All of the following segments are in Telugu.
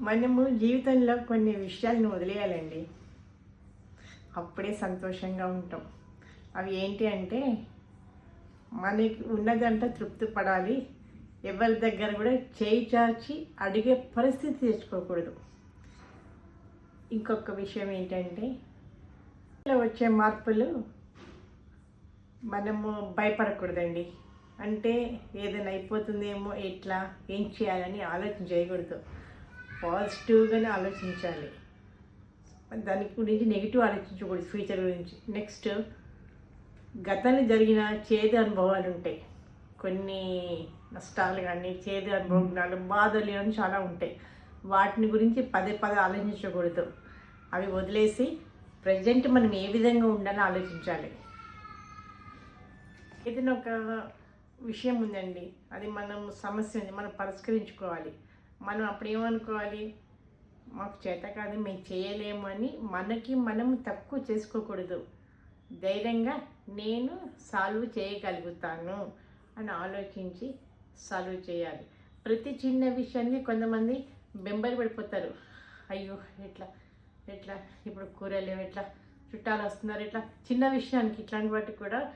మనము జీవితంలో కొన్ని విషయాలను వదిలేయాలండి. అప్పుడే సంతోషంగా ఉంటాం. అవి ఏంటి అంటే, మనకి ఉన్నదంతా తృప్తి పడాలి. ఎవరి దగ్గర కూడా చేయి చాచి అడిగే పరిస్థితి తెచ్చుకోకూడదు. ఇంకొక విషయం ఏంటంటే, వచ్చే మార్పులు మనము భయపడకూడదండి. అంటే ఏదైనా అయిపోతుందేమో, ఎట్లా ఏం చేయాలని ఆలోచన చేయకూడదు. పాజిటివ్గానే ఆలోచించాలి. దాని గురించి నెగిటివ్ ఆలోచించకూడదు. ఫ్యూచర్ గురించి. నెక్స్ట్, గతంలో జరిగిన చేదు అనుభవాలు ఉంటాయి. కొన్ని నష్టాలు కానీ, చేదు అనుభవాలు, బాధలు కానీ చాలా ఉంటాయి. వాటిని గురించి పదే పదే ఆలోచించకూడదు. అవి వదిలేసి ప్రజెంట్ మనం ఏ విధంగా ఉండాలో ఆలోచించాలి. ఏదైనా ఒక విషయం ఉందండి, అది మనం సమస్య ఉంది, మనం పరిష్కరించుకోవాలి. మనం అప్పుడు ఏమనుకోవాలి, మాకు చేత కాదు, మేము చేయలేము అని మనకి మనం తక్కువ చేసుకోకూడదు. ధైర్యంగా నేను సాల్వ్ చేయగలుగుతాను అని ఆలోచించి సాల్వ్ చేయాలి. ప్రతి చిన్న విషయానికి కొంతమంది బెంబరి పడిపోతారు. అయ్యో ఎట్లా ఎట్లా ఇప్పుడు కూరలేవు, ఎట్లా చుట్టాలు వస్తున్నారు, ఇట్లా చిన్న విషయానికి ఇట్లాంటి వాటికి కూడా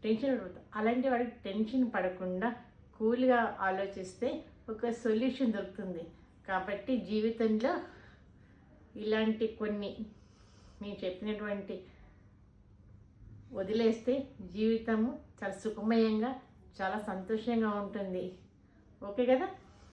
టెన్షన్ పడిపోతారు. అలాంటి వాడికి టెన్షన్ పడకుండా కూల్గా ఆలోచిస్తే ఒక సొల్యూషన్ దొరుకుతుంది. కాబట్టి జీవితంలో ఇలాంటి కొన్ని నేను చెప్పినటువంటి వదిలేస్తే జీవితము చాలా సుఖమయంగా, చాలా సంతోషంగా ఉంటుంది. ఓకే కదా?